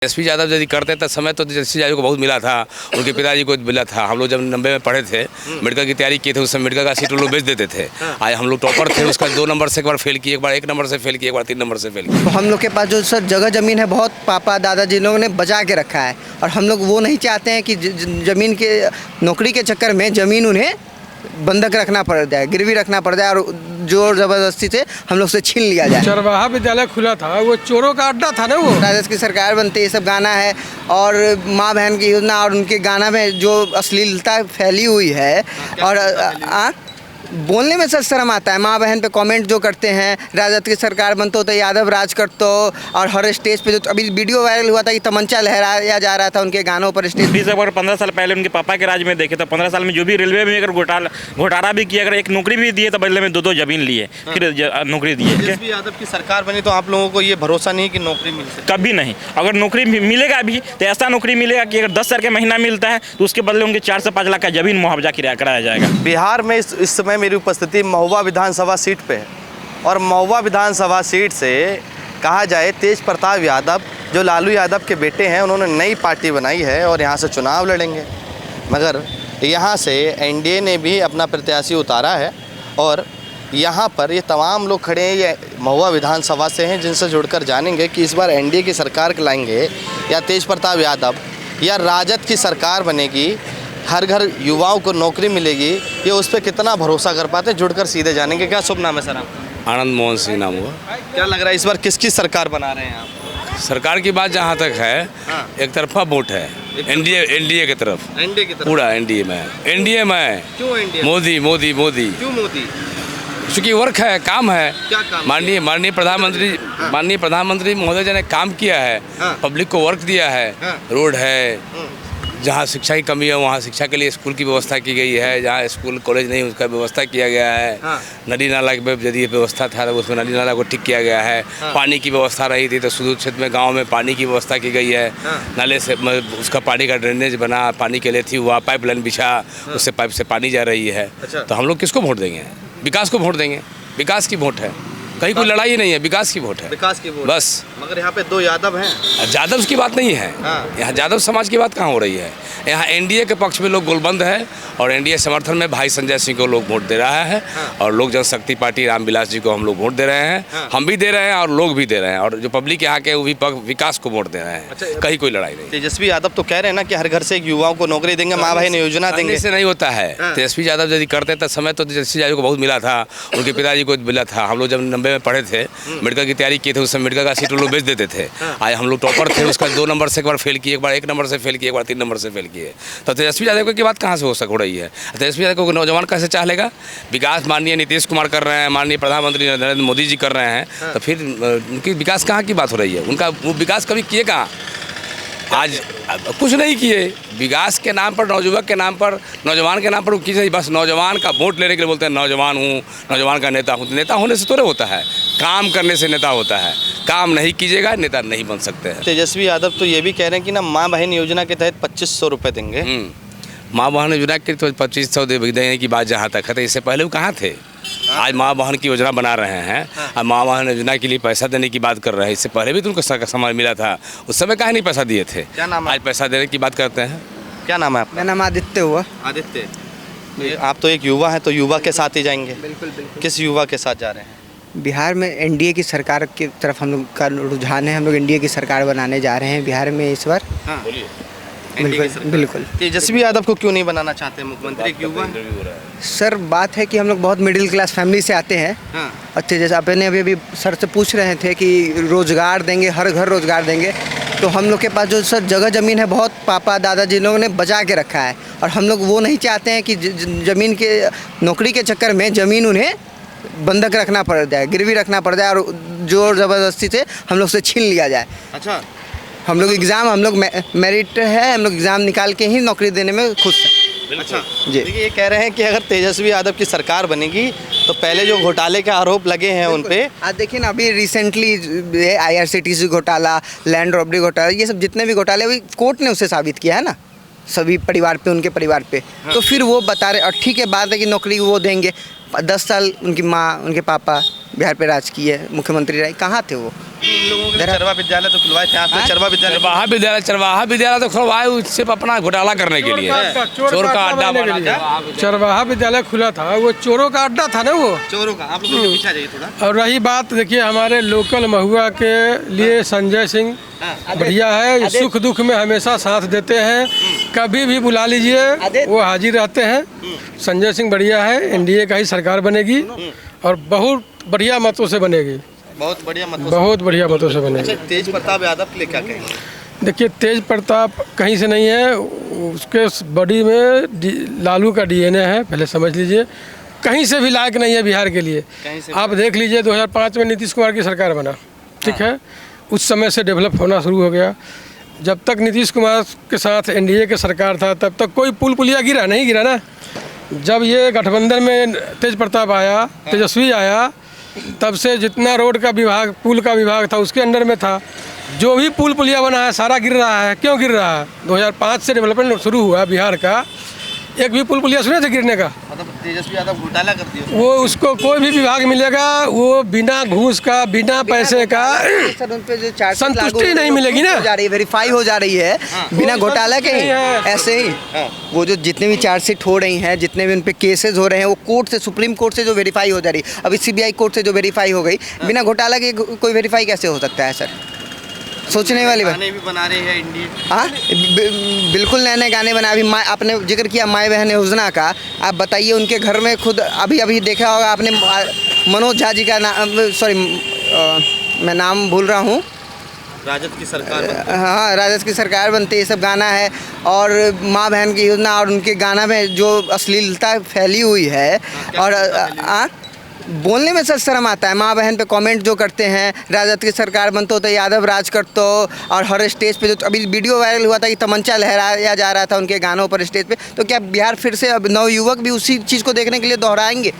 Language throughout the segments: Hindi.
एसपी यादव यदि करते तो समय तो एसपी यादव को बहुत मिला था, उनके पिताजी को मिला था। हम लोग जब 90 में पढ़े थे, मेडिकल की तैयारी किए थे, उस समय मेडिकल का सीट लोग बेच देते थे। आज हम लोग टॉपर थे, उसका 2 नंबर से एक बार फेल किए, एक बार 1 नंबर से फेल किए, एक बार 3 नंबर से फेल किए। हम लोग के पास जो सर जगह ज़मीन है बहुत पापा दादाजी लोगों ने बचा के रखा है, और हम लोग वो नहीं चाहते हैं कि ज़मीन के नौकरी के चक्कर में ज़मीन उन्हें बंधक रखना पड़ जाए, गिरवी रखना पड़ जाए, और जोर ज़बरदस्ती से हम लोग से छीन लिया जाए। चरवाहा विद्यालय खुला था, वो चोरों का अड्डा था ना। वो राजद की सरकार बनते ये सब गाना है, और माँ बहन की योजना, और उनके गाना में जो अश्लीलता फैली हुई है, और बोलने में सर शर्म आता है। माँ बहन पे कमेंट जो करते हैं, राजद की सरकार बनतो तो यादव राज करतो, और हर स्टेज पे जो अभी वीडियो वायरल हुआ था कि तमंचा लहराया जा रहा था उनके गानों पर स्टेज। 20 अगर 15 साल पहले उनके पापा के राज में देखे तो 15 साल में जो भी रेलवे में अगर घोटाला भी किया, अगर एक नौकरी भी दिए तो बदले में 2 ज़मीन लिए, फिर नौकरी दिए। एसपी यादव की सरकार बनी तो आप लोगों को ये भरोसा नहीं कि नौकरी मिल सकती? कभी नहीं। अगर नौकरी मिलेगा भी तो ऐसा नौकरी मिलेगा कि अगर 10,000 का महीना मिलता है तो उसके बदले उनके 4 से 5 लाख का ज़मीन मुआवजा कराया जाएगा। बिहार में इस समय मेरी उपस्थिति महुआ विधानसभा सीट पे है, और महुआ विधानसभा सीट से कहा जाए तेज प्रताप यादव जो लालू यादव के बेटे हैं, उन्होंने नई पार्टी बनाई है और यहाँ से चुनाव लड़ेंगे। मगर यहाँ से एनडीए ने भी अपना प्रत्याशी उतारा है, और यहाँ पर ये तमाम लोग खड़े हैं, ये महुआ विधानसभा से हैं, जिनसे जुड़कर जानेंगे कि इस बार एनडीए की सरकार लाएंगे या तेज प्रताप यादव, या राजद की सरकार बनेगी, हर घर युवाओं को नौकरी मिलेगी, ये उस पर कितना भरोसा कर पाते हैं। जुड़कर सीधे जानेंगे। क्या शुभ नाम है सर आपका? आनंद मोहन सिंह नाम हुआ। क्या लग रहा है इस बार किसकी सरकार बना रहे हैं आप? सरकार की बात जहाँ तक है, एक तरफा वोट है, एनडीए की तरफ, एनडीए की तरफ पूरा एनडीए में है। एनडीए में क्यों एनडीए? मोदी मोदी मोदी क्यों मोदी? चूँकि वर्क है, काम है। क्या काम? माननीय प्रधानमंत्री महोदय जी ने काम किया है, पब्लिक को वर्क दिया है। रोड है, जहाँ शिक्षा की कमी है वहाँ शिक्षा के लिए स्कूल की व्यवस्था की गई है, जहाँ स्कूल कॉलेज नहीं उसका व्यवस्था किया गया है। नदी नाला की यदि व्यवस्था था तो उसमें नदी नाला को ठीक किया गया है। पानी की व्यवस्था रही थी तो सुदूर क्षेत्र में गांव में पानी की व्यवस्था की गई है। नाले से उसका पानी का ड्रेनेज बना, पानी के लिए थी हुआ, पाइपलाइन बिछा, उससे पाइप से पानी जा रही है। तो हम लोग किसको वोट देंगे? विकास को वोट देंगे। विकास की वोट है, कहीं कोई लड़ाई नहीं है, विकास की वोट है। विकास की वोट बस। मगर यहाँ पे 2 यादव हैं। यादव की बात नहीं है, यहाँ यादव समाज की बात कहाँ हो रही है? यहाँ एनडीए के पक्ष में लोग गोलबंद है, और एनडीए समर्थन में भाई संजय सिंह को लोग वोट दे रहा है, और लोक जनशक्ति पार्टी रामविलास जी को हम लोग वोट दे रहे हैं। हम भी दे रहे हैं और लोग भी दे रहे हैं, और जो पब्लिक यहाँ के वो भी विकास को वोट दे रहे हैं। कहीं कोई लड़ाई नहीं। तेजस्वी यादव तो कह रहे हैं ना कि हर घर से एक युवाओं को नौकरी देंगे, माँ बहन योजना देंगे। से नहीं होता है। तेजस्वी यादव यदि करते तो समय तो तेजस्वी यादव को बहुत मिला था, उनके पिताजी को मिला था। हम लोग जब 90 में पढ़े थे, मेडिकल की तैयारी किए थे, उस समय मेडिकल का सीट लोग बेच देते थे। आज हम लोग टॉपर थे, उसका 2 नंबर से एक बार फेल किए, एक बार 1 नंबर से फेल किए, एक बार 3 नंबर से फेल किए। तो तेजस्वी यादव की बात कहाँ से हो रही है? तेजस्वी यादव को नौजवान कैसे चाह लेगा? विकास माननीय नीतीश कुमार कर रहे हैं, माननीय प्रधानमंत्री नरेंद्र मोदी जी कर रहे हैं, तो फिर उनकी विकास कहाँ की बात हो रही है? उनका वो विकास कभी किए कहाँ? आज कुछ नहीं किए। विकास के नाम पर, नौजुवक के नाम पर, नौजवान के नाम पर किसी बस नौजवान का वोट लेने के लिए बोलते हैं नौजवान हूँ, नौजवान का नेता हूँ। नेता होने से थोड़े होता है, काम करने से नेता होता है। काम नहीं कीजिएगा नेता नहीं बन सकते हैं। तेजस्वी यादव तो ये भी कह रहे हैं कि ना माँ बहन योजना के तहत 2500 रुपये देंगे। माँ बहन योजना के तो 2500 देने की बात जहाँ तक है, तो इससे पहले वो कहाँ थे? आज माँ बहन की योजना बना रहे हैं, और माँ बहन योजना के लिए पैसा देने की बात कर रहे हैं। इससे पहले भी तो उनको समय मिला था, उस समय काहे नहीं पैसा दिए थे? क्या नाम है? आज पैसा देने की बात करते हैं। क्या नाम है आपका? मेरा नाम आदित्य हुआ। आदित्य, आप तो एक युवा हैं, तो युवा के साथ ही जाएंगे? बिल्कुल बिल्कुल। किस युवा के साथ जा रहे हैं? बिहार में एनडीए की सरकार की तरफ हम लोग का रुझान है। हम लोग एनडीए की सरकार बनाने जा रहे हैं बिहार में इस बार। बिल्कुल। तेजस्वी यादव को क्यों नहीं बनाना चाहते मुख्यमंत्री? एक युवा सर बात है कि हम लोग बहुत मिडिल क्लास फैमिली से आते हैं। अच्छे, जैसे अपने अभी सर से पूछ रहे थे कि रोज़गार देंगे, हर घर रोज़गार देंगे, तो हम लोग के पास जो सर जगह ज़मीन है बहुत पापा दादाजी लोगों ने बचा के रखा है, और हम लोग वो नहीं चाहते हैं कि ज़मीन के नौकरी के चक्कर में ज़मीन उन्हें बंधक रखना पड़ जाए, गिरवी रखना पड़ जाए, और जोर ज़बरदस्ती से हम लोग से छीन लिया जाए। अच्छा, हम लोग मेरिट है, हम लोग एग्ज़ाम निकाल के ही नौकरी देने में खुश हैं। अच्छा जी। देखिए, ये कह रहे हैं कि अगर तेजस्वी यादव की सरकार बनेगी तो पहले जो घोटाले के आरोप लगे हैं उन पे, आज देखिए ना, अभी रिसेंटली IRCTC घोटाला, लैंड रॉबरी घोटाला, ये सब जितने भी घोटाले अभी कोर्ट ने उसे साबित किया है ना। सभी परिवार पे, उनके परिवार पे। तो फिर वो बता रहे, और ठीक है बात है कि नौकरी वो देंगे। 10 साल उनकी माँ, उनके पापा बिहार पे राज किए, मुख्यमंत्री रहे, कहाँ थे वो? चरवा विद्यालय तो खुलवाए थे आपने, चरवा विद्यालय चरवाहा विद्यालय तो खुलवाए सिर्फ अपना घोटाला करने के लिए, चोर का अड्डा बना के। चरवाहा विद्यालय खुला था, वो चोरों का अड्डा था ना वो। चोरों का। आप लोग पीछे जाइए थोड़ा। और रही बात, देखिए हमारे लोकल महुआ के लिए संजय सिंह बढ़िया है, सुख दुख में हमेशा साथ देते हैं, कभी भी बुला लीजिए वो हाजिर रहते हैं। संजय सिंह बढ़िया है, एनडीए का ही सरकार बनेगी और बहुत बढ़िया मतों से बनेगी, बहुत बढ़िया मतों से बनेगी। अच्छा, तेज प्रताप यादव के लिए क्या कहेंगे? देखिए तेज प्रताप कहीं से नहीं है, उसके बॉडी में लालू का डीएनए है, पहले समझ लीजिए। कहीं से भी लायक नहीं है बिहार के लिए। आप देख लीजिए 2005 में नीतीश कुमार की सरकार बना, ठीक है, उस समय से डेवलप होना शुरू हो गया। जब तक नीतीश कुमार के साथ एनडीए के सरकार था तब तक कोई पुल पुलिया नहीं गिरा ना। जब ये गठबंधन में तेज प्रताप आया, तेजस्वी आया, तब से जितना रोड का विभाग, पुल का विभाग था उसके अंडर में था। जो भी पुल पुलिया बना है सारा गिर रहा है। क्यों गिर रहा है? 2005 से डेवलपमेंट शुरू हुआ बिहार का, एक भी पुल पुलिया सुने थे गिरने का? मतलब तेजस्वी यादव घोटाला कर दिया वो, उसको कोई भी विभाग मिलेगा वो बिना घूस का, बिना पैसे का सर उन पे जो चार्ज संतुष्टि नहीं मिलेगी ना, जा रही, वेरीफाई हो जा रही है बिना घोटाला के ही। ऐसे ही वो जो जितने भी चार्जशीट हो रही हैं, जितने भी उन पे केसेस हो रहे हैं, वो कोर्ट से, सुप्रीम कोर्ट से जो वेरीफाई हो जा रही, अभी सीबीआई कोर्ट से जो वेरीफाई हो गई, बिना घोटाला के कोई वेरीफाई कैसे हो सकता है सर? सोचने वाली बात। गाने भी बना रहे हैं इंडिया। हाँ, बिल्कुल नए नए गाने बना। अभी आपने जिक्र किया माए बहन योजना का, आप बताइए उनके घर में खुद अभी देखा होगा आपने, मनोज झा जी का नाम, सॉरी मैं नाम भूल रहा हूँ, राजद की सरकार। हाँ, राजद की सरकार बनती, ये सब गाना है। और माँ बहन की योजना, और उनके गाना में जो अश्लीलता फैली हुई है, और बोलने में सर शर्म आता है। माँ बहन पे कमेंट जो करते हैं, राजद की सरकार बनते हो तो यादव राज करते हो, और हर स्टेज पे जो अभी वीडियो वायरल हुआ था कि तमंचा लहराया जा रहा था उनके गानों पर स्टेज पे, तो क्या बिहार फिर से अब नवयुवक भी उसी चीज़ को देखने के लिए दोहराएंगे?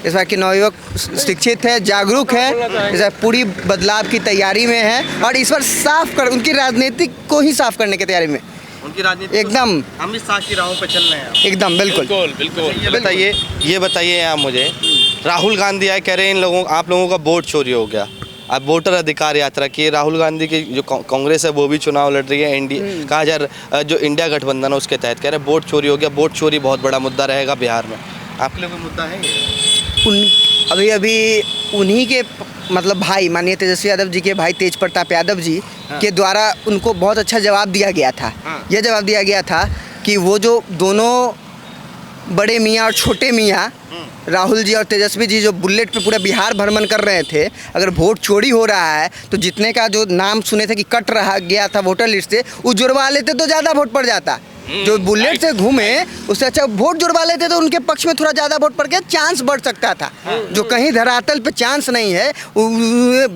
इस बार के नवयुवक शिक्षित है, जागरूक है, इस बार पूरी बदलाव की तैयारी में है, और इस बार साफ कर, उनकी राजनीतिक को ही साफ करने की तैयारी में, उनकी राजनीति एकदम अमित शाह की राहों पे चल रहे हैं एकदम बिल्कुल। ये बताइए आप मुझे, राहुल गांधी आए, कह रहे हैं आप लोगों का वोट चोरी हो गया। अब वोटर अधिकार यात्रा की, राहुल गांधी की जो कांग्रेस है वो भी चुनाव लड़ रही है, एनडीए कहा जा रहा, जो इंडिया गठबंधन है उसके तहत कह रहे हैं वोट चोरी हो गया। वोट चोरी बहुत बड़ा मुद्दा रहेगा बिहार में, आपके लिए कोई मुद्दा है? अभी उन्हीं के मतलब भाई, माननीय तेजस्वी यादव जी के भाई तेज प्रताप यादव जी के द्वारा उनको बहुत अच्छा जवाब दिया गया था। यह जवाब दिया गया था कि वो जो दोनों बड़े मियाँ और छोटे मियाँ, राहुल जी और तेजस्वी जी, जो बुलेट पे पूरा बिहार भ्रमण कर रहे थे, अगर वोट चोरी हो रहा है तो जितने का जो नाम सुने थे कि कट रहा गया था वोटर लिस्ट से, वो जुड़वा लेते तो ज़्यादा वोट पड़ जाता। जो बुलेट से घूमे उससे अच्छा वोट जुड़वा लेते तो उनके पक्ष में थोड़ा ज़्यादा वोट पड़ गया, चांस बढ़ सकता था। जो कहीं धरातल पे चांस नहीं है,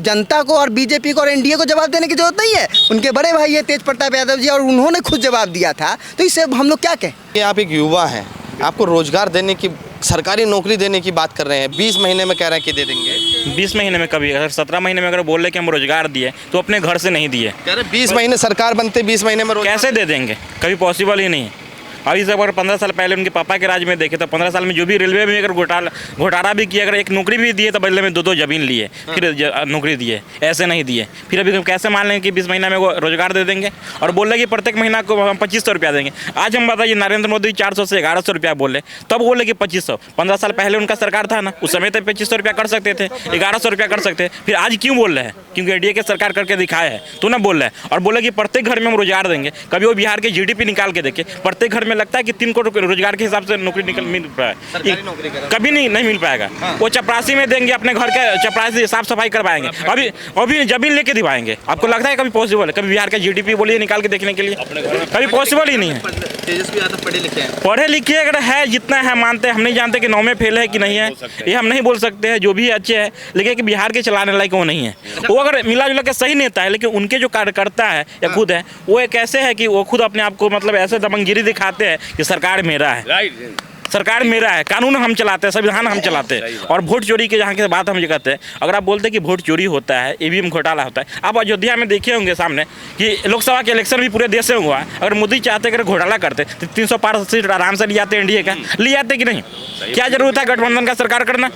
जनता को और बीजेपी को और एनडीए को जवाब देने की जरूरत नहीं है। उनके बड़े भाई है तेज प्रताप यादव जी, और उन्होंने खुद जवाब दिया था, तो इससे हम लोग क्या कहें? आप एक युवा हैं, आपको रोजगार देने की, सरकारी नौकरी देने की बात कर रहे हैं, 20 महीने में कह रहे हैं कि दे देंगे। 20 महीने में कभी, अगर 17 महीने में अगर बोल रहे कि हम रोजगार दिए तो अपने घर से नहीं दिए। कह रहे 20 महीने सरकार बनते, 20 महीने में कैसे दे देंगे? कभी पॉसिबल ही नहीं है। अभी से अगर 15 साल पहले उनके पापा के राज में देखे तो 15 साल में जो भी रेलवे में अगर घोटाला भी किया, अगर एक नौकरी भी दिए तो बदले में 2-2 जमीन लिए, फिर नौकरी दिए, ऐसे नहीं दिए। फिर अभी हम कैसे मान लेंगे कि 20 महीना में वो रोजगार दे देंगे? और बोल रहे कि प्रत्येक महीना को हम 2500 रुपया देंगे। आज हम बताइए, नरेंद्र मोदी 400 से 1100 रुपया बोले, तब बोले कि 2500। 15 साल पहले उनका सरकार था ना, उस समय तक 2500 रुपया कर सकते थे, 1100 रुपया कर सकते। फिर आज क्यों बोल रहे हैं? क्योंकि एनडीए के सरकार करके दिखाया है तो ना बोल रहे हैं। और बोले कि प्रत्येक घर में हम रोजगार देंगे। कभी वो बिहार के जीडीपी निकाल के देखे, प्रत्येक घर में लगता है कि 3 करोड़ रोजगार के हिसाब से नौकरी मिल पाए, कभी नहीं मिल पाएगा। वो चपरासी में देंगे, अपने घर के चपरासी साफ सफाई करवाएंगे, अभी जमीन लेके दिवाएंगे। आपको लगता है कभी पॉसिबल है? कभी बिहार का जीडीपी बोलिए निकाल के देखने के लिए, कभी पॉसिबल ही नहीं है। तेजस्वी यादव पढ़े लिखे हैं, पढ़े लिखे अगर है, जितना है मानते हैं, हम नहीं जानते कि 9 में फेल है कि नहीं है, ये हम नहीं बोल सकते हैं। जो भी अच्छे हैं, लेकिन कि बिहार के चलाने लायक वो नहीं है। वो अगर मिला जुला के सही नेता है, लेकिन उनके जो कार्यकर्ता है या खुद है, वो एक ऐसे है कि वो खुद अपने आप को मतलब ऐसे दबंगगिरी दिखाते हैं कि सरकार मेरा है। सरकार मेरा है, कानून हम चलाते हैं, संविधान हम चलाते हैं। और वोट चोरी के जहाँ की बात हम ये कहते हैं, अगर आप बोलते हैं कि वोट चोरी होता है, ईवीएम घोटाला होता है, आप अयोध्या में देखे होंगे सामने कि लोकसभा के इलेक्शन भी पूरे देश से हुआ है। अगर मोदी चाहते अगर घोटाला करते तो 300 पार सीट आराम से ले आते एनडीए का, ले आते कि नहीं? क्या जरूरत है गठबंधन का सरकार करना?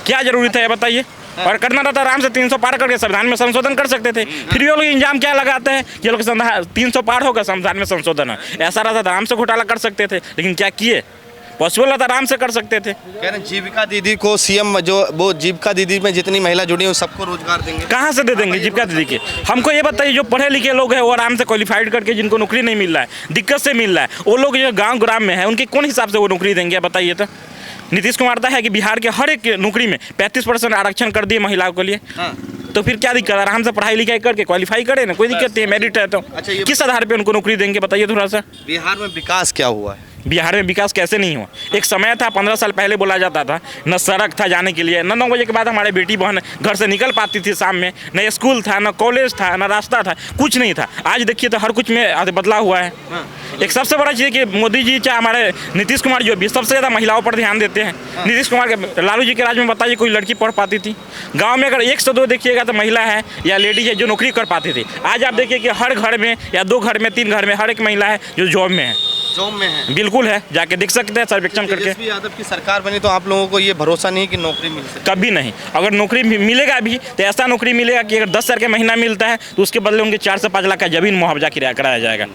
क्या जरूरत है बताइए? और करना रहता आराम से 300 पार करके संविधान में संशोधन कर सकते थे। फिर ये लोग इंजाम क्या लगाते हैं? ये लोग 300 पार होगा, संविधान में संशोधन है, ऐसा रहता तो आराम से घोटाला कर सकते थे। लेकिन क्या किए? पॉसिबल रहता आराम से कर सकते थे। कह रहे जीविका दीदी को सीएम जो वो जीविका दीदी में जितनी महिला जुड़ी हैं सबको रोजगार देंगे। कहाँ से दे देंगे जीविका दीदी के? हमको ये बताइए, जो पढ़े लिखे लोग हैं वो आराम से क्वालिफाइड करके जिनको नौकरी नहीं मिल रहा है, दिक्कत से मिल रहा है, वो लोग जो गाँव ग्राम में है उनके कौन हिसाब से वो नौकरी देंगे बताइए? तो नीतीश कुमार तो है कि बिहार के हर एक नौकरी में 35% आरक्षण कर दिए महिलाओं के लिए। तो फिर क्या दिक्कत? आराम से पढ़ाई लिखाई करके क्वालिफाई करे ना, कोई दिक्कत नहीं है, मेरिट है तो। अच्छा, किस आधार पे उनको नौकरी देंगे बताइए थोड़ा सा? बिहार में विकास क्या हुआ है? बिहार में विकास कैसे नहीं हुआ? एक समय था 15 साल पहले बोला जाता था न सड़क था जाने के लिए, न 9 बजे के बाद हमारे बेटी बहन घर से निकल पाती थी शाम में, न स्कूल था, न कॉलेज था, न रास्ता था, कुछ नहीं था। आज देखिए तो हर कुछ में बदलाव हुआ है। एक सबसे बड़ा चीज़ कि मोदी जी चाहे हमारे नीतीश कुमार जो भी सबसे ज़्यादा महिलाओं पर ध्यान देते हैं। नीतीश कुमार के लालू जी के राज में बताइए कोई लड़की पढ़ पाती थी? गाँव में अगर 1 से 2 देखिएगा तो महिला है या लेडीज है जो नौकरी कर पाती थी। आज आप देखिए कि हर घर में या 2 घर में 3 घर में हर एक महिला है जो जॉब में है। जॉब में है, बिल्कुल है, जाके देख सकते हैं सर्वेक्षण करके। तेजस्वी यादव की सरकार बनी तो आप लोगों को ये भरोसा नहीं कि नौकरी मिल सकती? कभी नहीं। अगर नौकरी मिलेगा भी तो ऐसा नौकरी मिलेगा कि अगर 10 हज़ार का महीना मिलता है तो उसके बदले उनके 4 से 5 लाख का जमीन मुआवजा कराया जाएगा,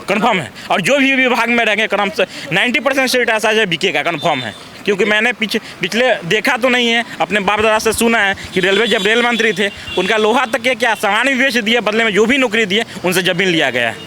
कन्फर्म है। और जो भी विभाग में रहेंगे क्रम से 90% सीट ऐसा है बिकेगा, कन्फर्म है। क्योंकि मैंने पिछले देखा तो नहीं है, अपने बाप दादा से सुना है कि रेलवे जब रेल मंत्री थे उनका लोहा तक के क्या सामान भी बेच दिया, बदले में जो भी नौकरी दिए उनसे जमीन लिया गया है।